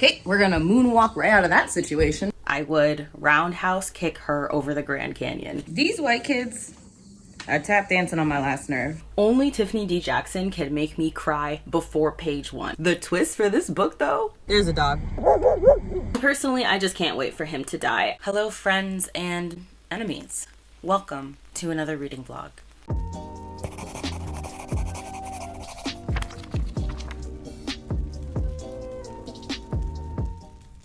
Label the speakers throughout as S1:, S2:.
S1: Okay, we're gonna moonwalk right out of that situation. I would roundhouse kick her over the Grand Canyon. These white kids are tap dancing on my last nerve. Only Tiffany D. Jackson can make me cry before page 1. The twist for this book, though? There's a dog. Personally, I just can't wait for him to die. Hello, friends and enemies. Welcome to another reading vlog.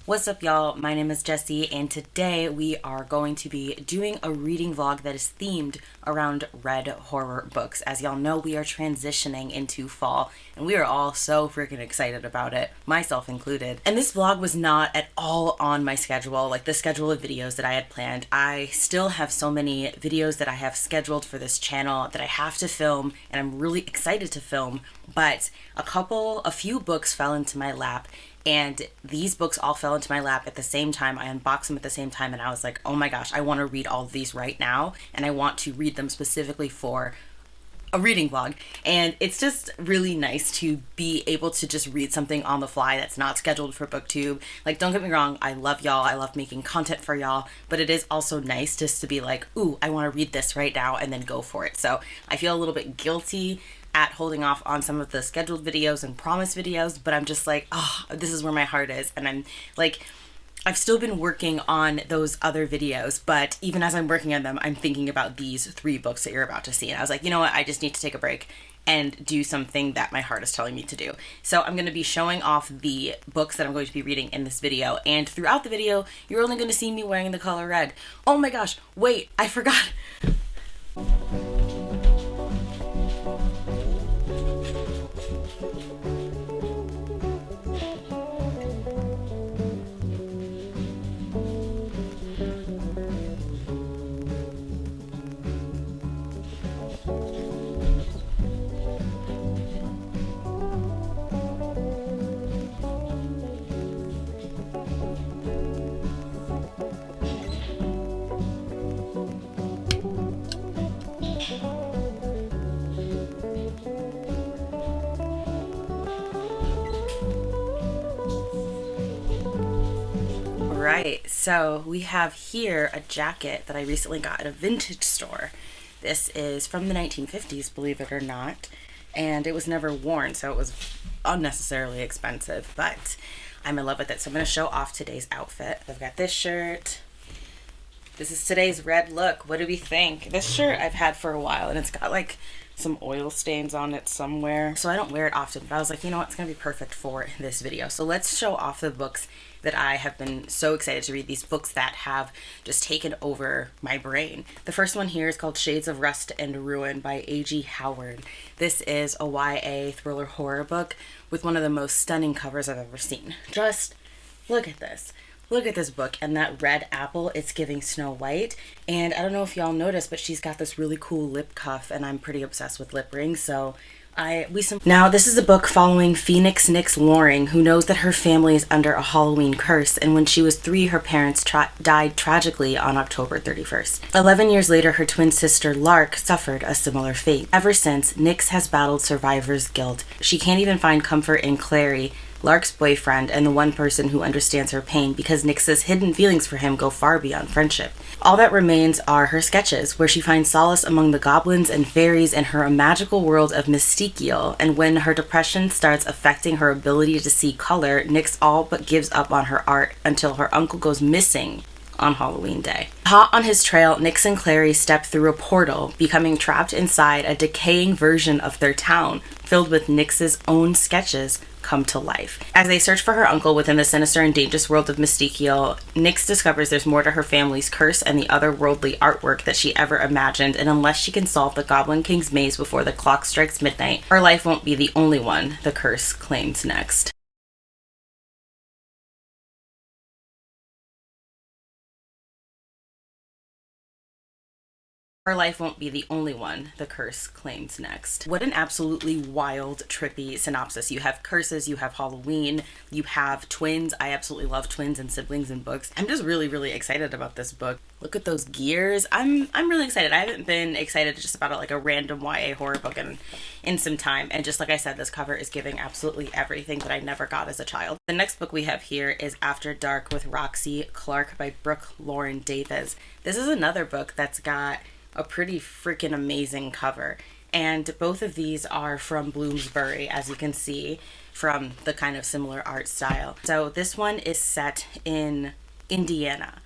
S1: What's up, y'all? My name is Jessie, and today we are going to be doing a reading vlog that is themed around red horror books. As y'all know, we are transitioning into fall, and we are all so freaking excited about it, myself included. And this vlog was not at all on my schedule, like the schedule of videos that I had planned. I still have so many videos that I have scheduled for this channel that I have to film, and I'm really excited to film, but a few books fell into my lap. And these books all fell into my lap at the same time. I unboxed them at the same time, and I was like, oh my gosh, I want to read all of these right now, and I want to read them specifically for a reading vlog. And it's just really nice to be able to just read something on the fly that's not scheduled for booktube. Like, don't get me wrong, I love y'all, I love making content for y'all, but it is also nice just to be like, ooh, I want to read this right now, and then go for it. So I feel a little bit guilty at holding off on some of the scheduled videos and promise videos, but I'm just like, oh, this is where my heart is. And I'm like, I've still been working on those other videos, but even as I'm working on them, I'm thinking about these 3 books that you're about to see. And I was like, you know what? I just need to take a break and do something that my heart is telling me to do. So I'm going to be showing off the books that I'm going to be reading in this video. And throughout the video, you're only going to see me wearing the color red. Oh my gosh, wait, I forgot. Right, so we have here a jacket that I recently got at a vintage store. This is from the 1950s, believe it or not, and it was never worn, so it was unnecessarily expensive, but I'm in love with it. So I'm going to show off today's outfit. I've got this shirt. This is today's red look. What do we think? This shirt I've had for a while, and it's got like some oil stains on it somewhere, so I don't wear it often, but I was like, you know what, it's gonna be perfect for this video. So let's show off the books that I have been so excited to read, these books that have just taken over my brain. The first one here is called Shades of Rust and Ruin by A.G. Howard. This is a YA thriller horror book with one of the most stunning covers I've ever seen. Just look at this. Look at this book, and that red apple, it's giving Snow White. And I don't know if y'all noticed, but she's got this really cool lip cuff, and I'm pretty obsessed with lip rings, so Now, this is a book following Phoenix Nix Loring, who knows that her family is under a Halloween curse, and when she was 3, her parents died tragically on October 31st. 11 years later, her twin sister Lark suffered a similar fate. Ever since, Nix has battled survivor's guilt. She can't even find comfort in Clary, Lark's boyfriend, and the one person who understands her pain, because Nix's hidden feelings for him go far beyond friendship. All that remains are her sketches, where she finds solace among the goblins and fairies in her magical world of Mystikiel, and when her depression starts affecting her ability to see color, Nix all but gives up on her art until her uncle goes missing on Halloween Day. Hot on his trail, Nix and Clary step through a portal, becoming trapped inside a decaying version of their town, filled with Nix's own sketches come to life. As they search for her uncle within the sinister and dangerous world of Mystikiel, Nix discovers there's more to her family's curse and the otherworldly artwork that she ever imagined, and unless she can solve the Goblin King's maze before the clock strikes midnight, her life won't be the only one the curse claims next. Her life won't be the only one, the curse claims next. What an absolutely wild, trippy synopsis. You have curses, you have Halloween, you have twins. I absolutely love twins and siblings in books. I'm just really, really excited about this book. Look at those gears. I'm really excited. I haven't been excited just about like a random YA horror book in some time. And just like I said, this cover is giving absolutely everything that I never got as a child. The next book we have here is After Dark with Roxie Clark by Brooke Lauren Davis. This is another book that's got a pretty freaking amazing cover, and both of these are from Bloomsbury, as you can see from the kind of similar art style. So this one is set in Indiana.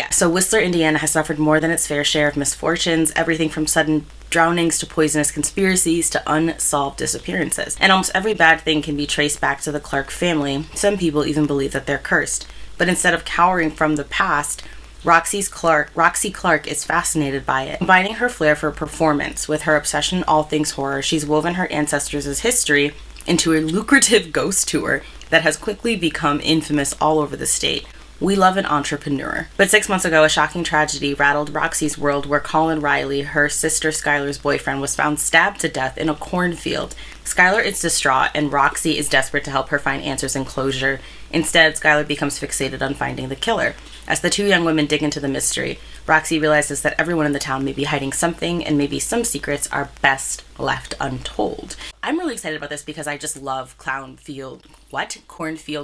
S1: So Whistler, Indiana has suffered more than its fair share of misfortunes, everything from sudden drownings to poisonous conspiracies to unsolved disappearances. And almost every bad thing can be traced back to the Clark family. Some people even believe that they're cursed. But instead of cowering from the past, Roxie Clark is fascinated by it. Combining her flair for performance with her obsession in all things horror, she's woven her ancestors' history into a lucrative ghost tour that has quickly become infamous all over the state. We love an entrepreneur. But 6 months ago, a shocking tragedy rattled Roxie's world where Colin Riley, her sister Skylar's boyfriend, was found stabbed to death in a cornfield. Skylar is distraught, and Roxie is desperate to help her find answers and closure. Instead, Skylar becomes fixated on finding the killer. As the two young women dig into the mystery, Roxie realizes that everyone in the town may be hiding something, and maybe some secrets are best left untold. I'm really excited about this because I just love cornfield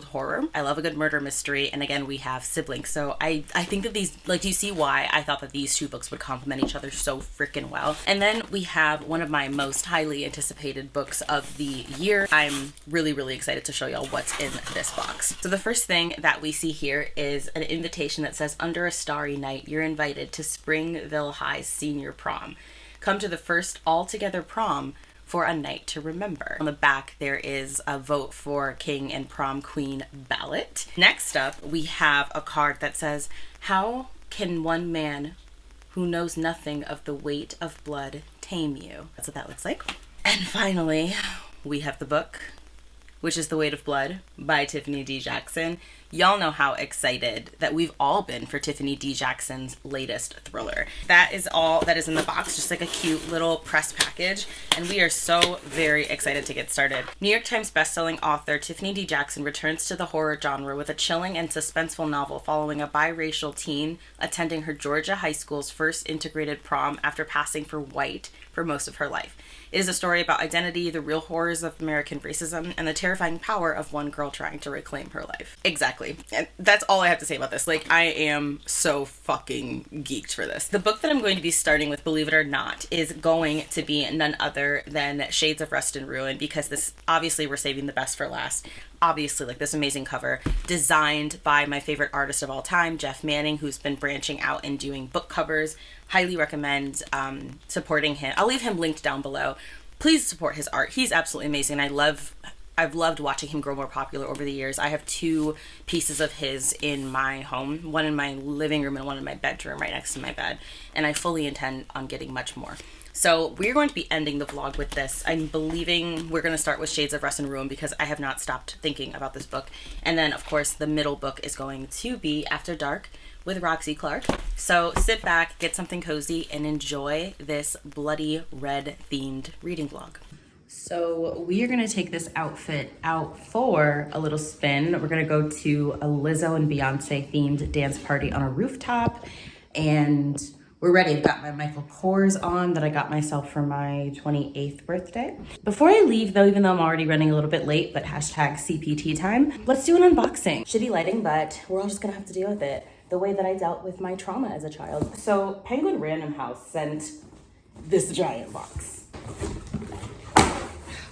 S1: horror. I love a good murder mystery, and again, we have siblings. So I think that these, like, do you see why I thought that these two books would complement each other so freaking well? And then we have one of my most highly anticipated books of the year. I'm really, really excited to show y'all what's in this box. So the first thing that we see here is an invitation that says, "Under a starry night, you're invited to Springville High's senior prom. Come to the first all-together prom for a night to remember." On the back, there is a vote for king and prom queen ballot. Next up, we have a card that says, "How can one man who knows nothing of the weight of blood tame you?" That's what that looks like. And finally, we have the book, which is The Weight of Blood by Tiffany D. Jackson. Y'all know how excited that we've all been for Tiffany D. Jackson's latest thriller. That is all that is in the box, just like a cute little press package, and we are so very excited to get started. New York Times bestselling author Tiffany D. Jackson returns to the horror genre with a chilling and suspenseful novel following a biracial teen attending her Georgia high school's first integrated prom after passing for white for most of her life. It is a story about identity, the real horrors of American racism, and the terrifying power of one girl trying to reclaim her life. Exactly. And that's all I have to say about this. Like, I am so fucking geeked for this. The book that I'm going to be starting with, believe it or not, is going to be none other than Shades of Rust and Ruin, because this, obviously, we're saving the best for last. Obviously, like, this amazing cover designed by my favorite artist of all time, Jeff Manning, who's been branching out and doing book covers. Highly recommend supporting him. I'll leave him linked down below. Please support his art. He's absolutely amazing. I've loved watching him grow more popular over the years. I have two pieces of his in my home, one in my living room and one in my bedroom right next to my bed, and I fully intend on getting much more. So we're going to be ending the vlog with this. I'm believing we're going to start with Shades of Rust and Ruin because I have not stopped thinking about this book. And then, of course, the middle book is going to be After Dark with Roxie Clark. So sit back, get something cozy, and enjoy this bloody red themed reading vlog. So we are gonna take this outfit out for a little spin. We're gonna go to a Lizzo and Beyonce themed dance party on a rooftop, and we're ready. I've got my Michael Kors on that I got myself for my 28th birthday. Before I leave though, even though I'm already running a little bit late, but hashtag CPT time, let's do an unboxing. Shitty lighting, but we're all just gonna have to deal with it the way that I dealt with my trauma as a child. So Penguin Random House sent this giant box.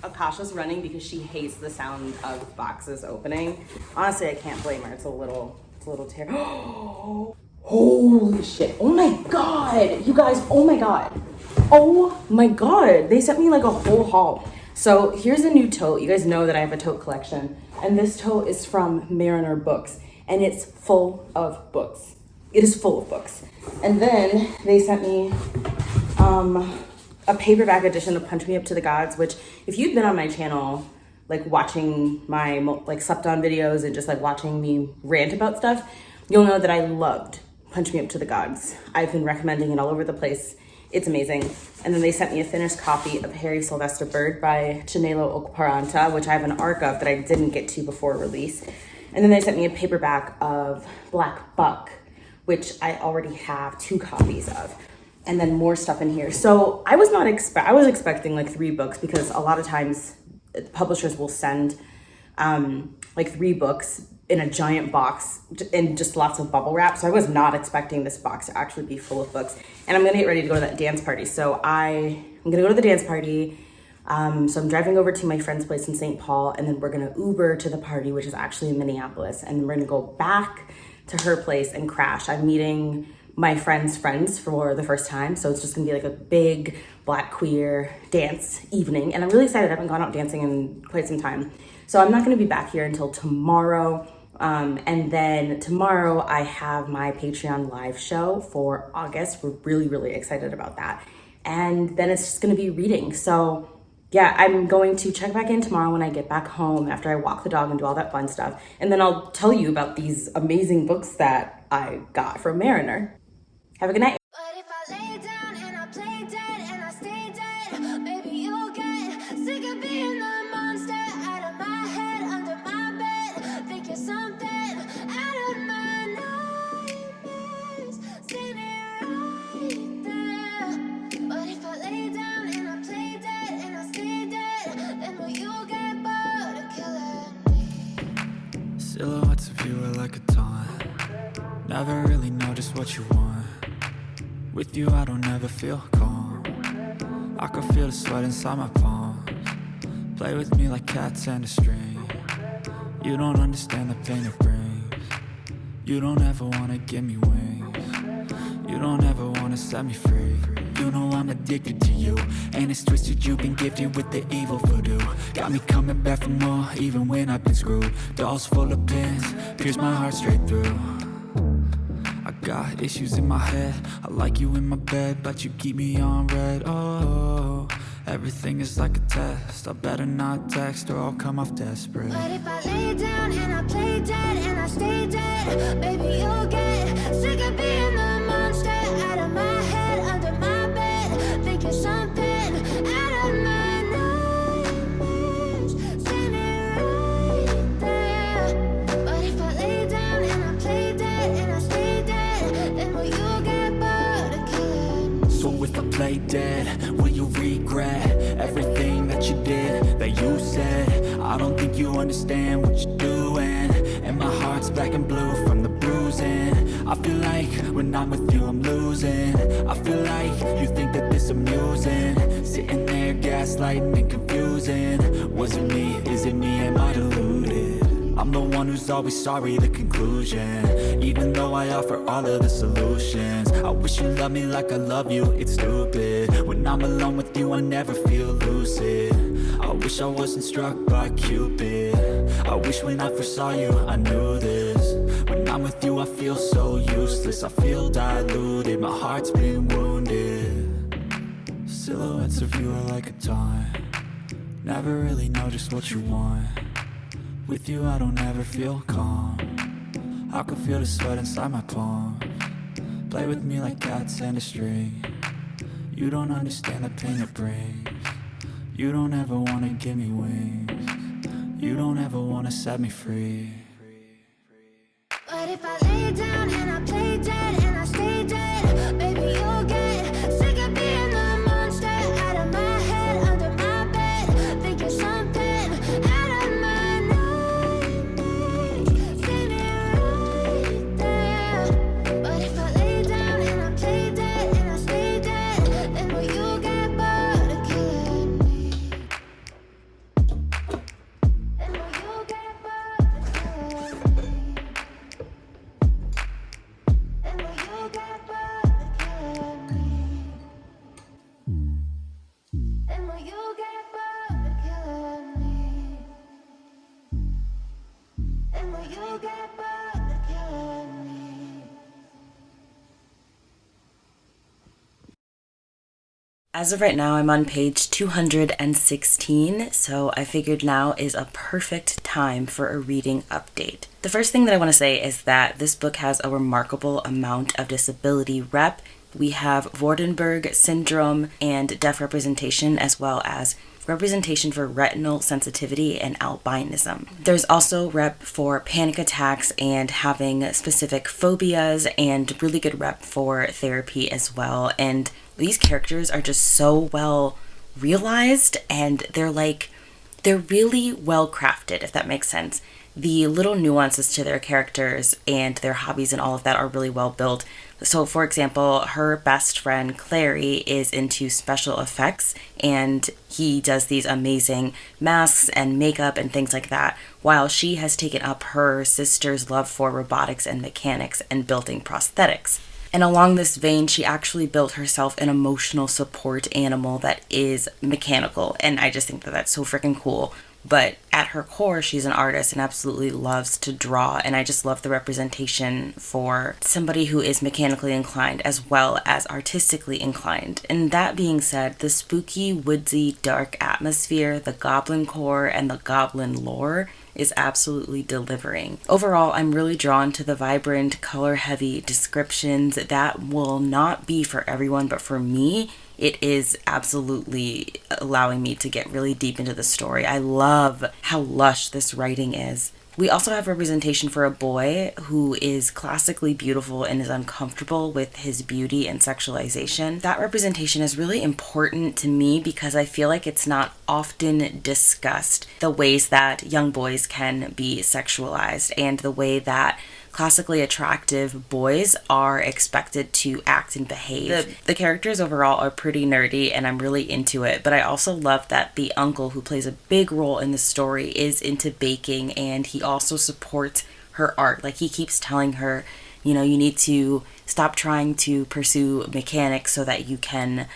S1: Akasha's running because she hates the sound of boxes opening. Honestly, I can't blame her. It's a little terrible. Holy shit. Oh my God. You guys, oh my God. Oh my God. They sent me like a whole haul. So here's a new tote. You guys know that I have a tote collection. And this tote is from Mariner Books. And it's full of books. It is full of books. And then they sent me a paperback edition of Punch Me Up to the Gods, which if you've been on my channel, like watching my like slept on videos and just like watching me rant about stuff, you'll know that I loved punch me up to the gods. I've been recommending it all over the place. It's amazing. And then they sent me a finished copy of Harry Sylvester Bird by Chinelo Okparanta, which I have an arc of that I didn't get to before release. And then they sent me a paperback of Black Buck, which I already have 2 copies of. And then more stuff in here. So I was expecting like 3 books, because a lot of times publishers will send like 3 books in a giant box and just lots of bubble wrap. So I was not expecting this box to actually be full of books. And I'm gonna get ready to go to that dance party. So I'm gonna go to the dance party. So I'm driving over to my friend's place in St. Paul, and then we're gonna Uber to the party, which is actually in Minneapolis. And then we're gonna go back to her place and crash. I'm meeting my friend's friends for the first time. So it's just gonna be like a big Black queer dance evening. And I'm really excited. I haven't gone out dancing in quite some time. So I'm not gonna be back here until tomorrow. And then tomorrow I have my Patreon live show for August. We're really, really excited about that. And then it's just gonna be reading. So yeah, I'm going to check back in tomorrow when I get back home after I walk the dog and do all that fun stuff. And then I'll tell you about these amazing books that I got from Mariner. Have a good night.
S2: But if I lay down and I play dead and I stay dead, maybe you'll get sick of being the monster out of my head, under my bed. Think you're something out of my nightmares, standing right there. But if I lay down and I play dead and I stay dead, then will you get bored of killing me?
S3: Silhouettes of you are like a taunt. Never really know just what you want. With you I don't ever feel calm. I can feel the sweat inside my palms. Play with me like cats and a string. You don't understand the pain it brings. You don't ever wanna give me wings. You don't ever wanna set me free. You know I'm addicted to you, and it's twisted, you've been gifted with the evil voodoo. Got me coming back for more, even when I've been screwed. Dolls full of pins, pierce my heart straight through. I got issues in my head, I like you in my bed, but you keep me on red. Oh, everything is like a test, I better not text or I'll come off desperate.
S2: But if I lay down and I play dead and I stay dead, maybe you'll get sick of being the monster out of my head, under my bed. Think you're something out of my nightmares, standing right there. But if I lay down and I play dead and I stay dead, then will you get bored of killing me?
S3: So if I play dead, will you regret everything that you did, that you said? I don't think you understand what you're doing, and my heart's black and blue from the bruising. I feel like when I'm with you I'm losing. I feel like you think that this amusing, sitting there gaslighting and confusing. Was it me? Is it me? Am I deluded? I'm the one who's always sorry, the conclusion. Even though I offer all of the solutions, I wish you loved me like I love you, it's stupid. When I'm alone with you I never feel lucid. I wish I wasn't struck by Cupid. I wish when I first saw you I knew this. When I'm with you I feel so useless, I feel diluted, my heart's been wounded. Silhouettes of you are like a taunt. Never really know just what you want. With you I don't ever feel calm. I can feel the sweat inside my palms. Play with me like cats and a string. You don't understand the pain it brings. You don't ever wanna give me wings. You don't ever wanna set me free.
S2: But if I lay down and I play dead and I stay dead, maybe you'll get sick of being the monster out of my head, under my bed. Think you're something out of my nightmares, standing right there. But if I lay down and I play dead and I stay dead, then will you get bored of killing me? Then will you get bored of killing me? And will you get bored of killing me? And will you get bored of killing me? And will you get bored of killing me?
S1: As of right now, I'm on page 216, so I figured now is a perfect time for a reading update. The first thing that I want to say is that this book has a remarkable amount of disability rep. We have Waardenburg syndrome and deaf representation, as well as representation for retinal sensitivity and albinism. There's also rep for panic attacks and having specific phobias, and really good rep for therapy as well. And these characters are just so well realized, and they're really well crafted, if that makes sense. The little nuances to their characters and their hobbies and all of that are really well built. So, for example, her best friend Clary is into special effects, and he does these amazing masks and makeup and things like that, while she has taken up her sister's love for robotics and mechanics and building prosthetics. And along this vein, she actually built herself an emotional support animal that is mechanical, and I just think that that's so freaking cool. But at her core, she's an artist and absolutely loves to draw, and I just love the representation for somebody who is mechanically inclined as well as artistically inclined. And that being said, the spooky, woodsy, dark atmosphere, the goblin core, and the goblin lore is absolutely delivering. Overall, I'm really drawn to the vibrant, color-heavy descriptions. That will not be for everyone, but for me, it is absolutely allowing me to get really deep into the story. I love how lush this writing is. We also have representation for a boy who is classically beautiful and is uncomfortable with his beauty and sexualization. That representation is really important to me because I feel like it's not often discussed, the ways that young boys can be sexualized and the way that classically attractive boys are expected to act and behave. The characters overall are pretty nerdy and I'm really into it, but I also love that the uncle who plays a big role in the story is into baking, and he also supports her art. Like, he keeps telling her, you know, you need to stop trying to pursue mechanics so that you can,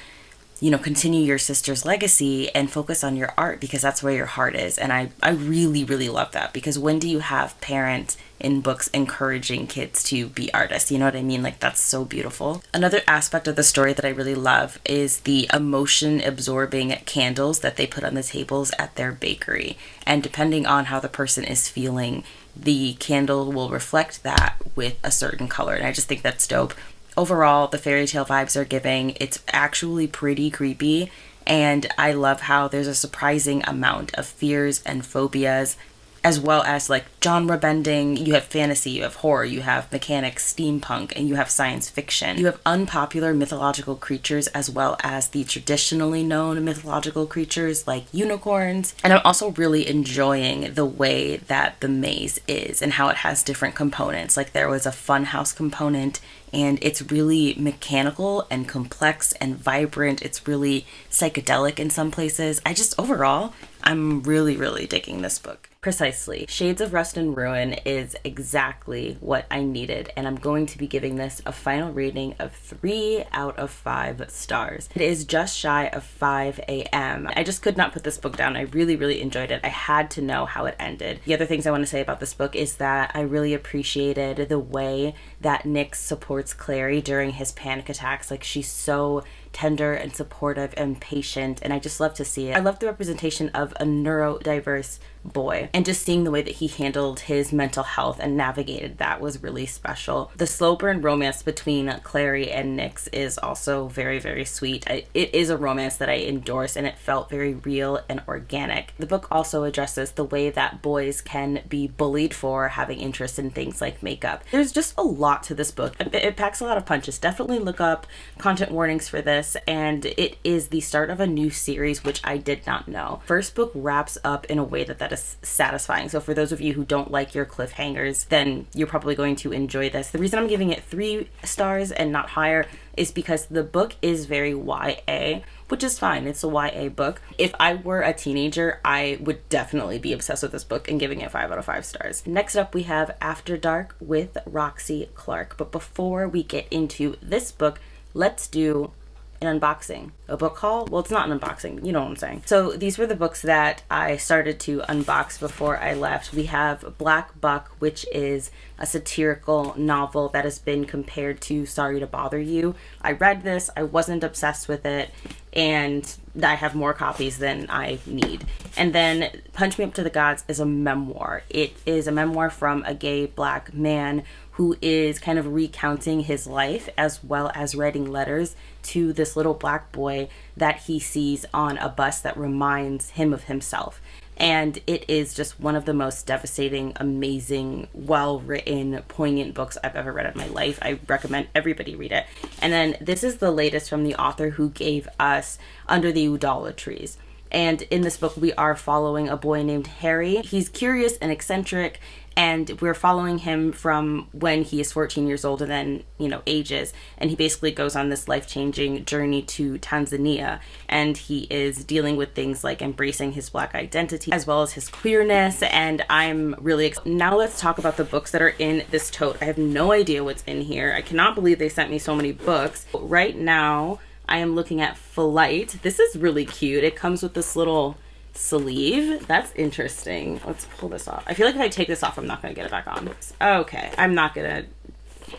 S1: you know, continue your sister's legacy and focus on your art because that's where your heart is. And I really, really love that, because when do you have parents in books encouraging kids to be artists? You know what I mean? Like, that's so beautiful. Another aspect of the story that I really love is the emotion absorbing candles that they put on the tables at their bakery. And depending on how the person is feeling, the candle will reflect that with a certain color. And I just think that's dope. Overall, the fairy tale vibes are giving. It's actually pretty creepy, and I love how there's a surprising amount of fears and phobias, as well as like genre bending. You have fantasy, you have horror, you have mechanics, steampunk, and you have science fiction. You have unpopular mythological creatures as well as the traditionally known mythological creatures like unicorns. And I'm also really enjoying the way that the maze is and how it has different components. Like, there was a funhouse component, and it's really mechanical and complex and vibrant. It's really psychedelic in some places. Overall, I'm really, really digging this book. Precisely. Shades of Rust and Ruin is exactly what I needed, and I'm going to be giving this a final rating of 3 out of 5 stars. It is just shy of 5 a.m. I just could not put this book down. I really, really enjoyed it. I had to know how it ended. The other things I want to say about this book is that I really appreciated the way that Nick supports Clary during his panic attacks. Like, she's so tender and supportive and patient, and I just love to see it. I love the representation of a neurodiverse boy, and just seeing the way that he handled his mental health and navigated that was really special. The slow burn romance between Clary and Nyx is also very, very sweet. It is a romance that I endorse, and it felt very real and organic. The book also addresses the way that boys can be bullied for having interest in things like makeup. There's just a lot to this book. It packs a lot of punches. Definitely look up content warnings for this, and it is the start of a new series, which I did not know. First book wraps up in a way that is satisfying. So for those of you who don't like your cliffhangers, then you're probably going to enjoy this. The reason I'm giving it 3 stars and not higher is because the book is very YA, which is fine. It's a YA book. If I were a teenager, I would definitely be obsessed with this book and giving it 5 out of 5 stars. Next up, we have After Dark with Roxie Clark. But before we get into this book, let's do an unboxing. A book haul? Well, it's not an unboxing, you know what I'm saying. So these were the books that I started to unbox before I left. We have Black Buck, which is a satirical novel that has been compared to Sorry to Bother You. I read this, I wasn't obsessed with it, and I have more copies than I need. And then Punch Me Up to the Gods is a memoir. It is a memoir from a gay black man who is kind of recounting his life, as well as writing letters to this little black boy that he sees on a bus that reminds him of himself. And it is just one of the most devastating, amazing, well-written, poignant books I've ever read in my life. I recommend everybody read it. And then this is the latest from the author who gave us Under the Udala Trees. And in this book, we are following a boy named Harry. He's curious and eccentric, and we're following him from when he is 14 years old and then, ages. And he basically goes on this life-changing journey to Tanzania, and he is dealing with things like embracing his black identity as well as his queerness. And I'm really excited. Now let's talk about the books that are in this tote. I have no idea what's in here. I cannot believe they sent me so many books. Right now, I am looking at Flight. This is really cute. It comes with this little sleeve. That's interesting. Let's pull this off. I feel like if I take this off, I'm not going to get it back on. Okay, I'm not going to...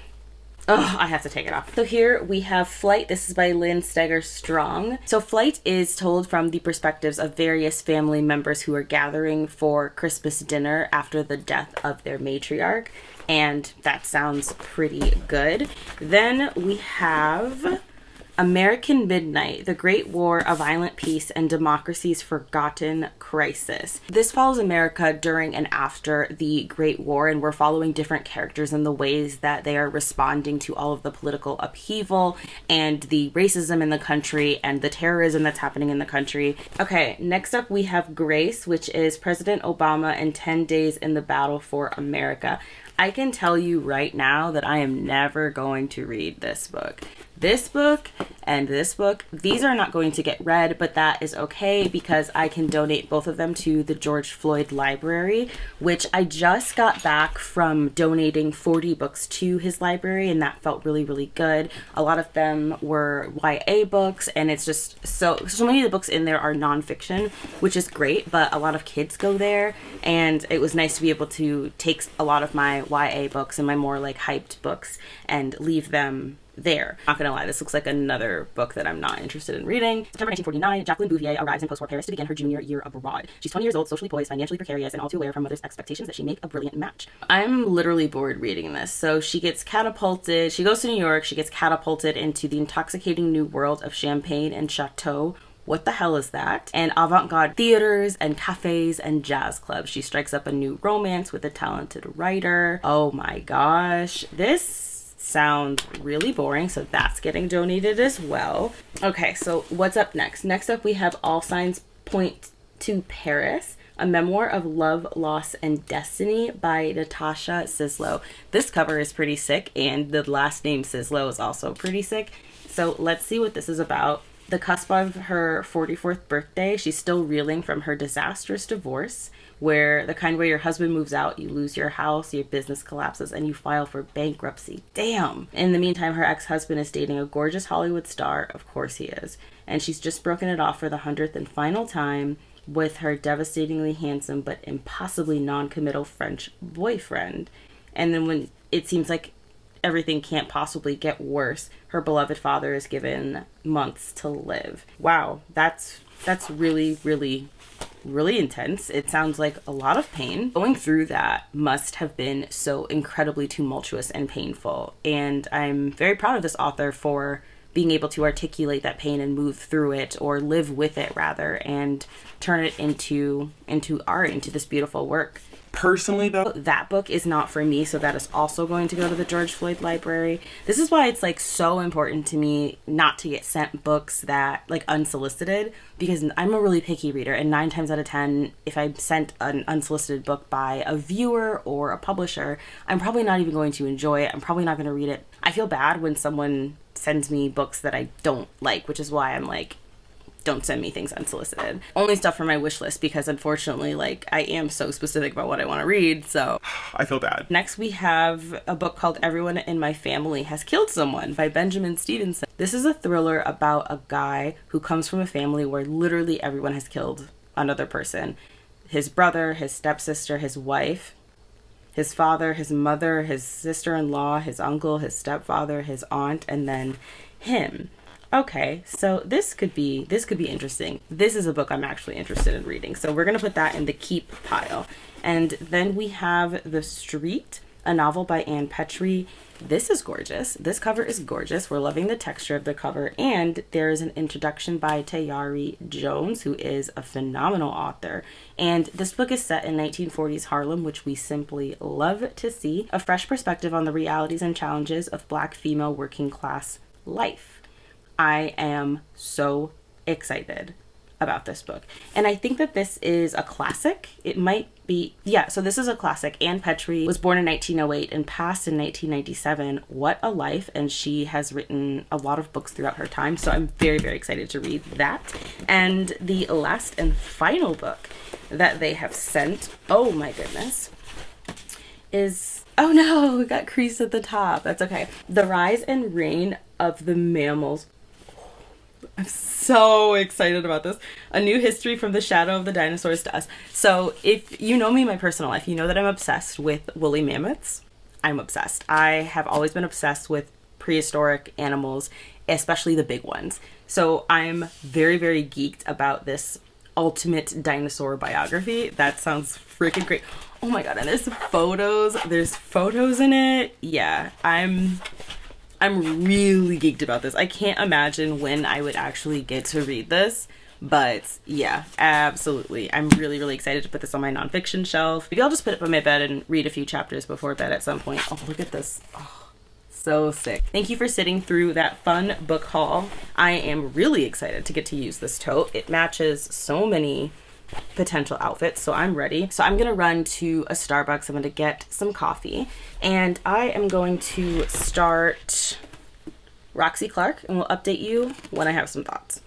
S1: Oh, I have to take it off. So here we have Flight. This is by Lynn Steger Strong. So Flight is told from the perspectives of various family members who are gathering for Christmas dinner after the death of their matriarch. And that sounds pretty good. Then we have American Midnight, The Great War, A Violent Peace, and Democracy's Forgotten Crisis. This follows America during and after the Great War, and we're following different characters in the ways that they are responding to all of the political upheaval and the racism in the country and the terrorism that's happening in the country. Okay, next up we have Grace, which is President Obama and 10 Days in the Battle for America. I can tell you right now that I am never going to read this book. This book and this book, these are not going to get read, but that is okay because I can donate both of them to the George Floyd Library, which I just got back from donating 40 books to his library, and that felt really, really good. A lot of them were YA books, and it's just so many of the books in there are nonfiction, which is great, but a lot of kids go there, and it was nice to be able to take a lot of my YA books and my more like hyped books and leave them there. Not gonna lie, this looks like another book that I'm not interested in reading. September 1949, Jacqueline Bouvier arrives in post-war Paris to begin her junior year abroad. She's 20 years old, socially poised, financially precarious, and all too aware of her mother's expectations that she make a brilliant match. I'm literally bored reading this. So she gets catapulted, she goes to New York, she gets catapulted into the intoxicating new world of champagne and chateau. What the hell is that? And avant-garde theaters and cafes and jazz clubs. She strikes up a new romance with a talented writer. Oh my gosh. This sounds really boring, so that's getting donated as well. Okay, so what's up next? Next up we have All Signs Point to Paris, a memoir of love, loss, and destiny by Natasha Sislo. This cover is pretty sick, and the last name Sislo is also pretty sick. So let's see what this is about. The cusp of her 44th birthday, she's still reeling from her disastrous divorce, where the kind where your husband moves out, you lose your house, your business collapses, and you file for bankruptcy. Damn. In the meantime, her ex-husband is dating a gorgeous Hollywood star. Of course he is. And she's just broken it off for the 100th and final time with her devastatingly handsome but impossibly non-committal French boyfriend. And then when it seems like everything can't possibly get worse, her beloved father is given months to live. Wow, that's really, really, really intense. It sounds like a lot of pain. Going through that must have been so incredibly tumultuous and painful. And I'm very proud of this author for being able to articulate that pain and move through it, or live with it rather, and turn it into art, into this beautiful work.
S4: Personally though,
S1: that book is not for me, so that is also going to go to the George Floyd Library. This is why it's like so important to me not to get sent books that like unsolicited, because I'm a really picky reader, and 9 times out of 10 if I'm sent an unsolicited book by a viewer or a publisher, I'm probably not even going to enjoy it. I'm probably not going to read it. I feel bad when someone sends me books that I don't like, which is why I'm like, don't send me things unsolicited. Only stuff from my wish list, because unfortunately, like, I am so specific about what I want to read, so.
S4: I feel bad.
S1: Next we have a book called Everyone in My Family Has Killed Someone by Benjamin Stevenson. This is a thriller about a guy who comes from a family where literally everyone has killed another person. His brother, his stepsister, his wife, his father, his mother, his sister-in-law, his uncle, his stepfather, his aunt, and then him. okay, so this could be interesting. This is a book I'm actually interested in reading. So we're going to put that in the keep pile. And then we have The Street, a novel by Anne Petrie. This is gorgeous. This cover is gorgeous. We're loving the texture of the cover. And there is an introduction by Tayari Jones, who is a phenomenal author. And this book is set in 1940s Harlem, which we simply love to see. A fresh perspective on the realities and challenges of Black female working class life. I am so excited about this book. And I think that this is a classic. It might be, so this is a classic. Anne Petrie was born in 1908 and passed in 1997. What a life. And she has written a lot of books throughout her time. So I'm very, very excited to read that. And the last and final book that they have sent, oh my goodness, is, oh no, we got crease at the top. That's okay. The Rise and Reign of the Mammals. I'm so excited about this. A new history from the shadow of the dinosaurs to us. So if you know me in my personal life, you know that I'm obsessed with woolly mammoths. I'm obsessed. I have always been obsessed with prehistoric animals, especially the big ones. So I'm very, very geeked about this ultimate dinosaur biography. That sounds freaking great. Oh my god, and there's photos. There's photos in it. Yeah, I'm really geeked about this. I can't imagine when I would actually get to read this, but yeah, absolutely. I'm really, really excited to put this on my nonfiction shelf. Maybe I'll just put it by my bed and read a few chapters before bed at some point. Oh, look at this. Oh, so sick. Thank you for sitting through that fun book haul. I am really excited to get to use this tote. It matches so many potential outfits, so I'm ready. So I'm gonna run to a Starbucks. I'm gonna get some coffee, and I am going to start Roxie Clark, and we'll update you when I have some thoughts.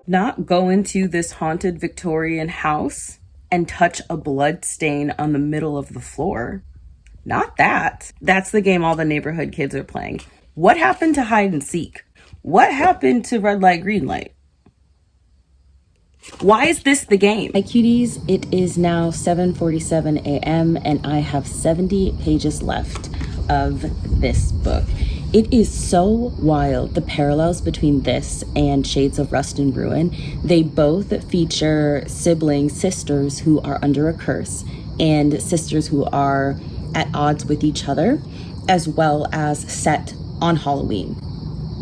S1: Not go into this haunted Victorian house and touch a blood stain on the middle of the floor. Not that. That's the game all the neighborhood kids are playing. What happened to hide and seek? What happened to red light, green light? Why is this the game? Hi cuties, it is now 7:47 a.m. and I have 70 pages left of this book. It is so wild, the parallels between this and Shades of Rust and Ruin. They both feature siblings, sisters who are under a curse, and sisters who are at odds with each other, as well as set on Halloween.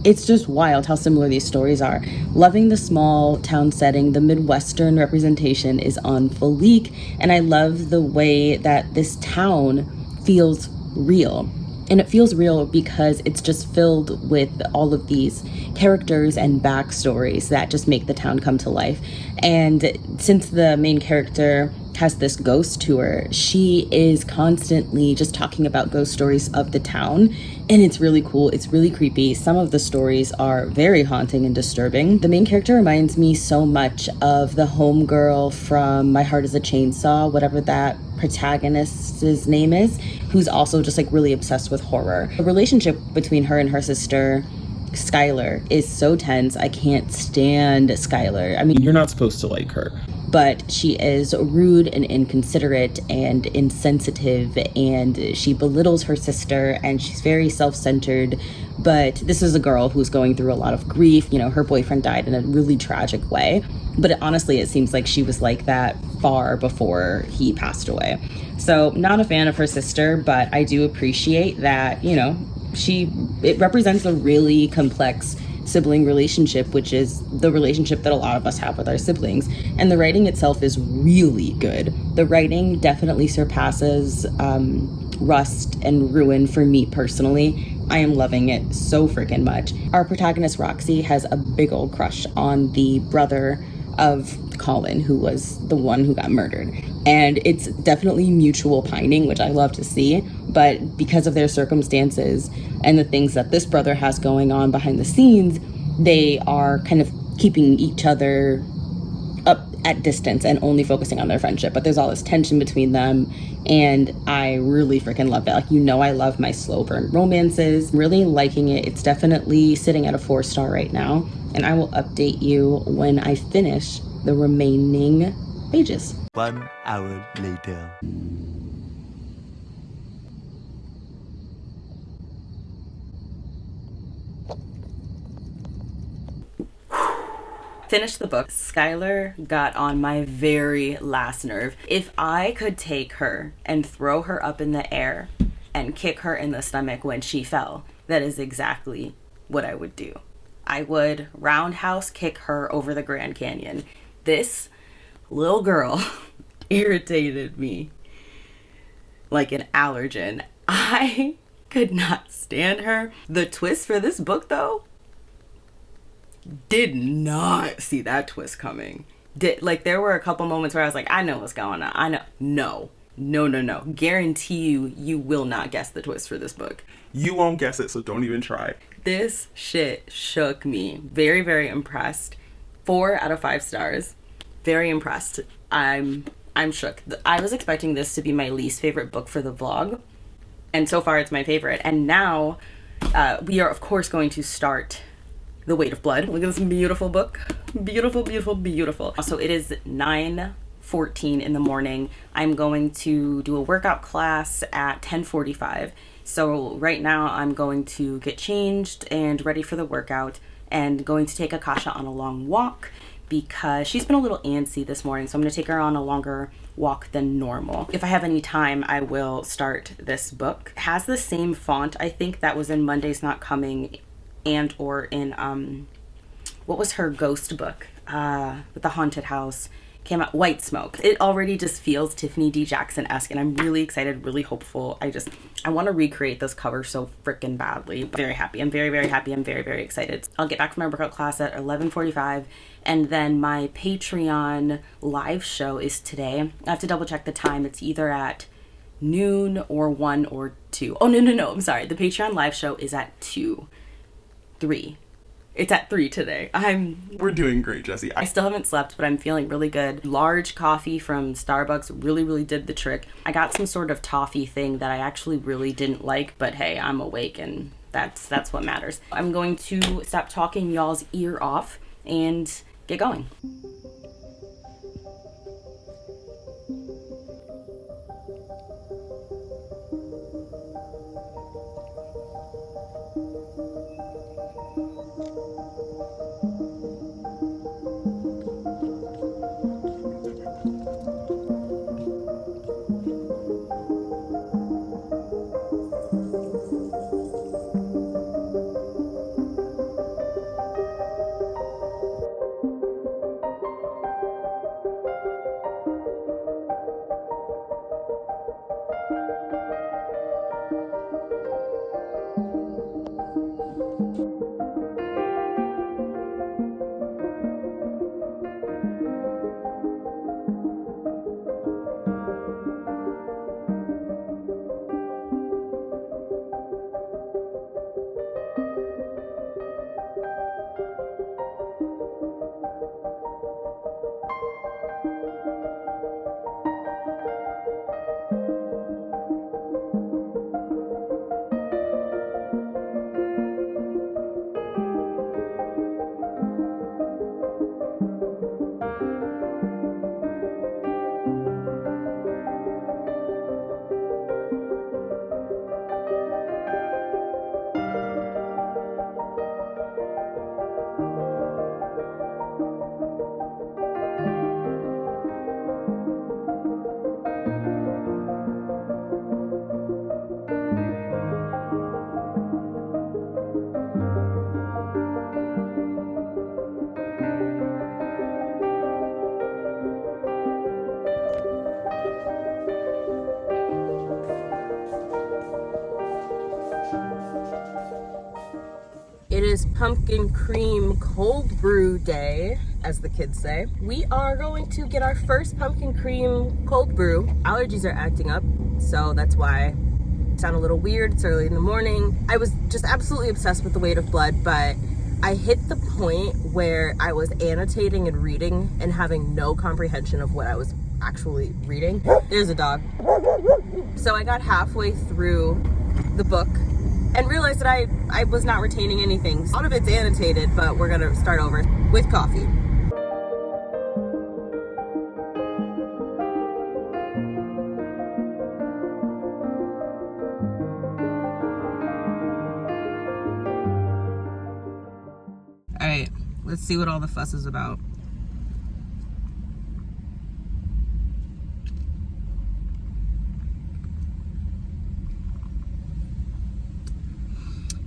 S1: It's just wild how similar these stories are. Loving the small town setting, the Midwestern representation is on fleek, and I love the way that this town feels real. And it feels real because it's just filled with all of these characters and backstories that just make the town come to life. And since the main character has this ghost tour, she is constantly just talking about ghost stories of the town. And it's really cool. It's really creepy. Some of the stories are very haunting and disturbing. The main character reminds me so much of the homegirl from My Heart is a Chainsaw, whatever that protagonist's name is, who's also just like really obsessed with horror. The relationship between her and her sister Skylar is so tense. I can't stand Skylar. I mean,
S4: you're not supposed to like her,
S1: but she is rude and inconsiderate and insensitive, and she belittles her sister, and she's very self-centered. But this is a girl who's going through a lot of grief. You know, her boyfriend died in a really tragic way, but honestly it seems like she was like that far before he passed away. So not a fan of her sister, but I do appreciate that, you know, it represents a really complex sibling relationship, which is the relationship that a lot of us have with our siblings. And the writing itself is really good. The writing definitely surpasses Rust and Ruin for me personally. I am loving it so freaking much. Our protagonist Roxie has a big old crush on the brother of Colin, who was the one who got murdered. And it's definitely mutual pining, which I love to see. But because of their circumstances and the things that this brother has going on behind the scenes, they are kind of keeping each other up at distance and only focusing on their friendship. But there's all this tension between them, and I really freaking love it. Like, you know, I love my slow burn romances. Really liking it. It's definitely sitting at a 4-star right now, and I will update you when I finish the remaining pages.
S5: 1 hour later.
S1: Finished the book. Skylar got on my very last nerve. If I could take her and throw her up in the air and kick her in the stomach when she fell, that is exactly what I would do. I would roundhouse kick her over the Grand Canyon. This little girl irritated me like an allergen. I could not stand her. The twist for this book, though, did not see that twist coming. There were a couple moments where I was like, I know what's going on. I know. No. Guarantee you will not guess the twist for this book.
S4: You won't guess it, so don't even try.
S1: This shit shook me. Very, very impressed. 4 out of 5 stars. Very impressed. I'm shook. I was expecting this to be my least favorite book for the vlog, and so far it's my favorite. And now we are, of course, going to start The Weight of Blood. Look at this beautiful book. Beautiful, beautiful, beautiful. So it is 9:14 in the morning. I'm going to do a workout class at 10:45. So right now I'm going to get changed and ready for the workout, and going to take Akasha on a long walk because she's been a little antsy this morning. So I'm going to take her on a longer walk than normal. If I have any time, I will start this book. It has the same font, I think, that was in Monday's Not Coming and or in what was her ghost book with the haunted house, came out, White Smoke. It already just feels Tiffany D. Jackson-esque, and I'm really excited, really hopeful. I want to recreate this cover so freaking badly. Very happy. I'm very, very happy. I'm very, very excited. I'll get back from my workout class at 11:45, and then my Patreon live show is today. I have to double check the time. It's either at noon or 1 or 2. Oh, no. I'm sorry. The Patreon live show is at 3. It's at 3 today.
S4: We're doing great, Jessie.
S1: I still haven't slept, but I'm feeling really good. Large coffee from Starbucks really did the trick. I got some sort of toffee thing that I actually really didn't like, but hey, I'm awake and that's what matters. I'm going to stop talking y'all's ear off and get going.
S6: is pumpkin cream cold brew day, as the kids say. We are going to get our first pumpkin cream cold brew. Allergies are acting up, so that's why I sound a little weird. It's early in the morning. I was just absolutely obsessed with The Weight of Blood, but I hit the point where I was annotating and reading and having no comprehension of what I was actually reading. There's a dog. So I got halfway through the book and realized that I was not retaining anything. A lot of it's annotated, but we're gonna start over with coffee. All right, let's see what all the fuss is about.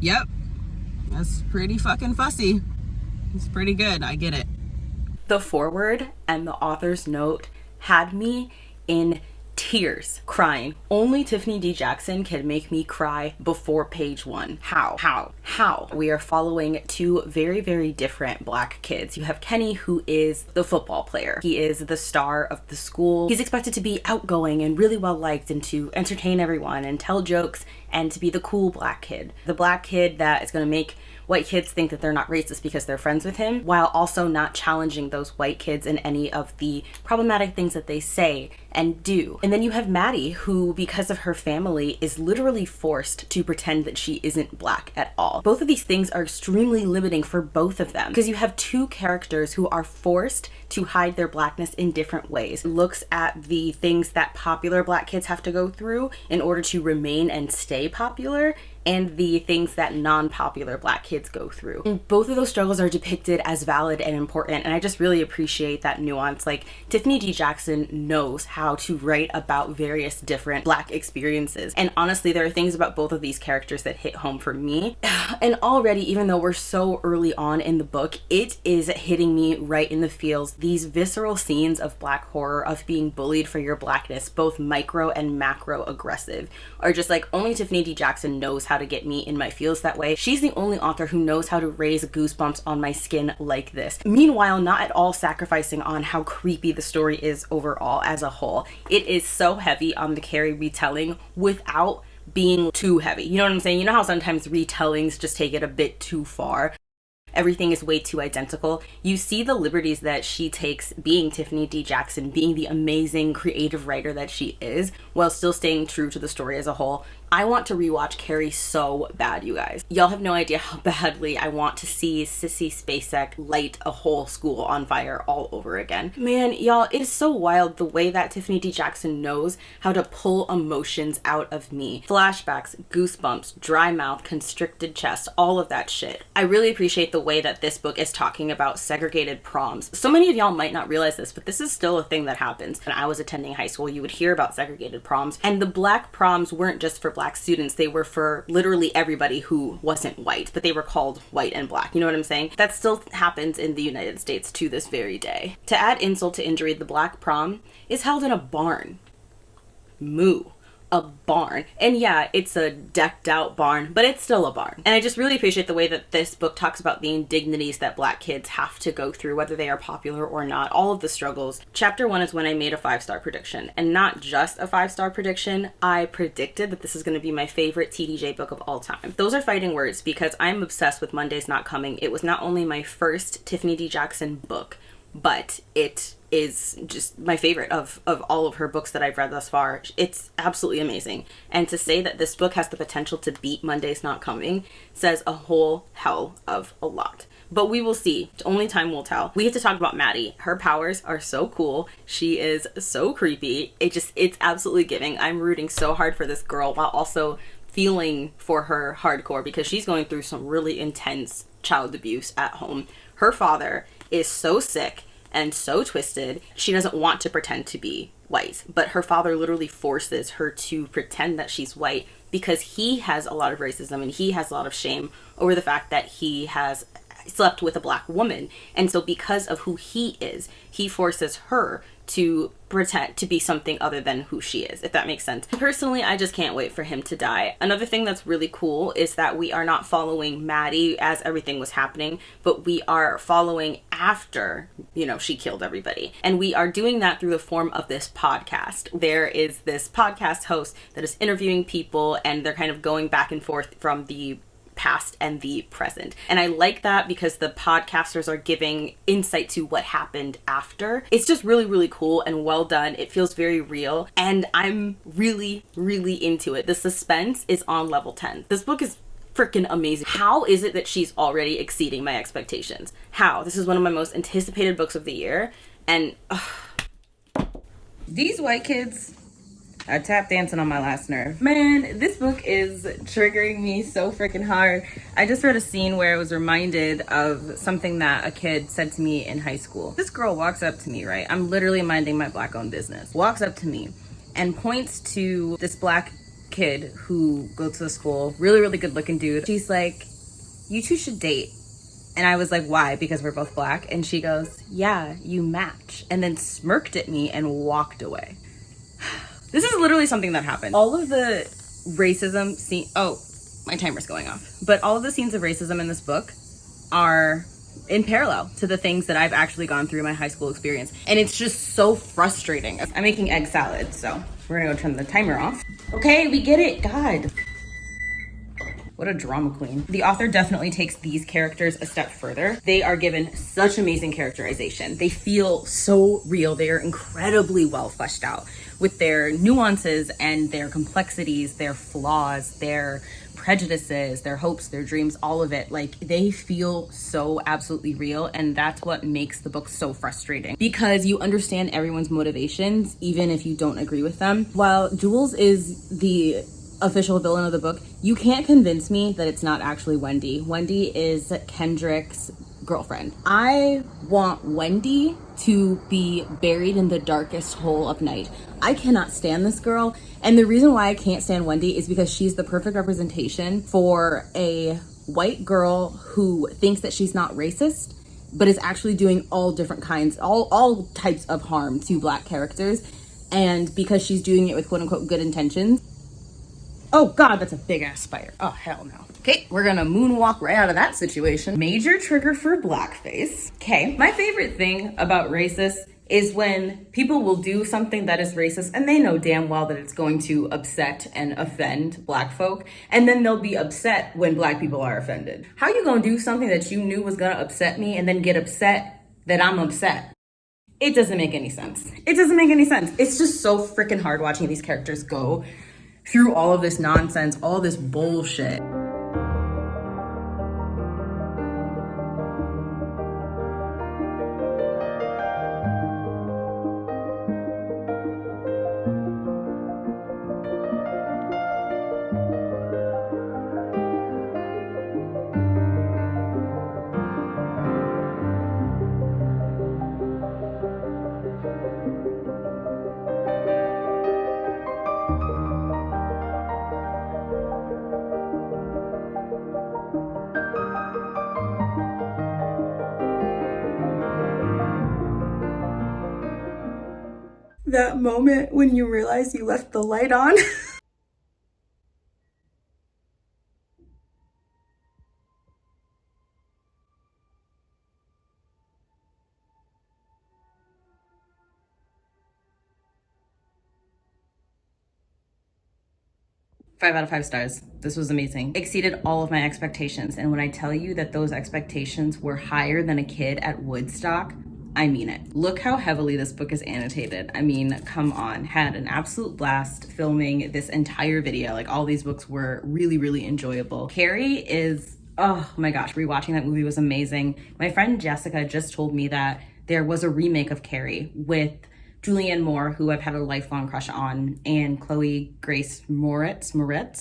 S6: Yep, that's pretty fucking fussy. It's pretty good, I get it.
S1: The foreword and the author's note had me in tears, crying. Only Tiffany D. Jackson can make me cry before page 1. How? We are following two very, very different Black kids. You have Kenny, who is the football player. He is the star of the school. He's expected to be outgoing and really well liked and to entertain everyone and tell jokes and to be the cool Black kid. The Black kid that is going to make white kids think that they're not racist because they're friends with him, while also not challenging those white kids in any of the problematic things that they say and do. And then you have Maddie, who, because of her family, is literally forced to pretend that she isn't Black at all. Both of these things are extremely limiting for both of them, because you have two characters who are forced to hide their Blackness in different ways. It looks at the things that popular Black kids have to go through in order to remain and stay popular, and the things that non-popular Black kids go through. And both of those struggles are depicted as valid and important, and I just really appreciate that nuance. Like, Tiffany D. Jackson knows how to write about various different Black experiences, and honestly, there are things about both of these characters that hit home for me. And already, even though we're so early on in the book, it is hitting me right in the feels. These visceral scenes of Black horror, of being bullied for your Blackness, both micro and macro aggressive, are just like, only Tiffany D. Jackson knows how to get me in my feels that way. She's the only author who knows how to raise goosebumps on my skin like this. Meanwhile, not at all sacrificing on how creepy the story is overall as a whole. It is so heavy on the Carrie retelling without being too heavy. You know what I'm saying? You know how sometimes retellings just take it a bit too far? Everything is way too identical. You see the liberties that she takes being Tiffany D. Jackson, being the amazing creative writer that she is, while still staying true to the story as a whole. I want to rewatch Carrie so bad, you guys. Y'all have no idea how badly I want to see Sissy Spacek light a whole school on fire all over again. Man, y'all, it is so wild the way that Tiffany D. Jackson knows how to pull emotions out of me. Flashbacks, goosebumps, dry mouth, constricted chest, all of that shit. I really appreciate the way that this book is talking about segregated proms. So many of y'all might not realize this, but this is still a thing that happens. When I was attending high school, you would hear about segregated proms, and the Black proms weren't just for Black students, they were for literally everybody who wasn't white, but they were called white and Black. You know what I'm saying? That still happens in the United States to this very day. To add insult to injury, the Black prom is held in a barn. Moo. A barn. And yeah, it's a decked out barn, but it's still a barn. And I just really appreciate the way that this book talks about the indignities that Black kids have to go through, whether they are popular or not, all of the struggles. Chapter 1 is when I made a 5-star prediction, and not just a 5-star prediction. I predicted that this is going to be my favorite TDJ book of all time. Those are fighting words because I'm obsessed with Monday's Not Coming. It was not only my first Tiffany D. Jackson book, but it is just my favorite of all of her books that I've read thus far. It's absolutely amazing. And to say that this book has the potential to beat Monday's Not Coming says a whole hell of a lot. But we will see. Only time will tell. We get to talk about Maddie. Her powers are so cool. She is so creepy. It's absolutely giving. I'm rooting so hard for this girl while also feeling for her hardcore because she's going through some really intense child abuse at home. Her father is so sick and so twisted, she doesn't want to pretend to be white, but her father literally forces her to pretend that she's white because he has a lot of racism and he has a lot of shame over the fact that he has slept with a Black woman. And so because of who he is, he forces her
S6: to pretend to be something other than who she is, if that makes sense. Personally, I just can't wait for him to die. Another thing that's really cool is that we are not following Maddie as everything was happening, but we are following after, you know, she killed everybody. And we are doing that through the form of this podcast. There is this podcast host that is interviewing people, and they're kind of going back and forth from the past and the present. And I like that because the podcasters are giving insight to what happened after. It's just really, really cool and well done. It feels very real, and I'm really, really into it. The suspense is on level 10. This book is freaking amazing. How is it that she's already exceeding my expectations? How? This is one of my most anticipated books of the year, and these white kids are tap dancing on my last nerve. Man, this book is triggering me so freaking hard. I just read a scene where I was reminded of something that a kid said to me in high school. This girl walks up to me, right? I'm literally minding my black-owned business. Walks up to me and points to this black kid who goes to the school. Really, really good-looking dude. She's like, "You two should date." And I was like, "Why? Because we're both black?" And she goes, "Yeah, you match." And then smirked at me and walked away. This is literally something that happened. All of the racism scene, oh, my timer's going off. But all of the scenes of racism in this book are in parallel to the things that I've actually gone through in my high school experience. And it's just so frustrating. I'm making egg salad, so we're gonna go turn the timer off. Okay, we get it, God. What a drama queen. The author definitely takes these characters a step further. They are given such amazing characterization. They feel so real. They are incredibly well fleshed out with their nuances and their complexities, their flaws, their prejudices, their hopes, their dreams, all of it. Like, they feel so absolutely real, and that's what makes the book so frustrating, because you understand everyone's motivations even if you don't agree with them. While Jules is the official villain of the book, you can't convince me that it's not actually Wendy. Wendy is Kendrick's girlfriend. I want Wendy to be buried in the darkest hole of night. I cannot stand this girl, and the reason why I can't stand Wendy is because she's the perfect representation for a white girl who thinks that she's not racist, but is actually doing all different kinds, all types of harm to black characters, and because she's doing it with quote-unquote good intentions. Oh God, that's a big ass spider. Oh hell no. Okay, we're gonna moonwalk right out of that situation. Major trigger for blackface. Okay, my favorite thing about racist is when people will do something that is racist and they know damn well that it's going to upset and offend black folk, and then they'll be upset when black people are offended. How you gonna do something that you knew was gonna upset me and then get upset that I'm upset? It doesn't make any sense. It doesn't make any sense. It's just so freaking hard watching these characters go through all of this nonsense, all this bullshit. That moment when you realize you left the light on. Five out of 5 stars. This was amazing. Exceeded all of my expectations. And when I tell you that those expectations were higher than a kid at Woodstock, I mean it. Look how heavily this book is annotated. I mean, come on. Had an absolute blast filming this entire video. Like, all these books were really, really enjoyable. Carrie is, oh my gosh, rewatching that movie was amazing. My friend Jessica just told me that there was a remake of Carrie with Julianne Moore, who I've had a lifelong crush on, and Chloe Grace Moretz.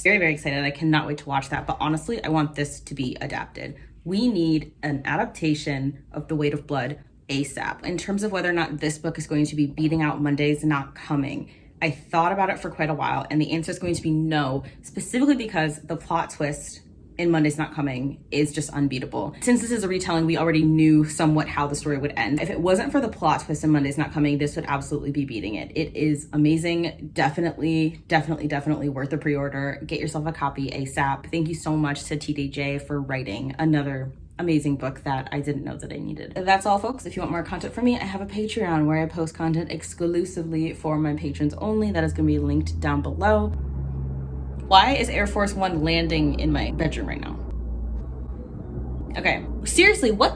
S6: Very, very excited. I cannot wait to watch that. But honestly, I want this to be adapted. We need an adaptation of The Weight of Blood ASAP. In terms of whether or not this book is going to be beating out Monday's Not Coming, I thought about it for quite a while, and the answer is going to be no, specifically because the plot twist
S1: in Monday's Not Coming is just unbeatable. Since this is a retelling, we already knew somewhat how the story would end. If it wasn't for the plot twist in Monday's Not Coming, this would absolutely be beating it. It is amazing. Definitely worth a pre-order. Get yourself a copy ASAP. Thank you so much to TDJ for writing another amazing book that I didn't know that I needed. That's all, folks. If you want more content from me, I have a Patreon where I post content exclusively for my patrons only. That is going to be linked down below. Why is Air Force One landing in my bedroom right now? Okay, seriously, what the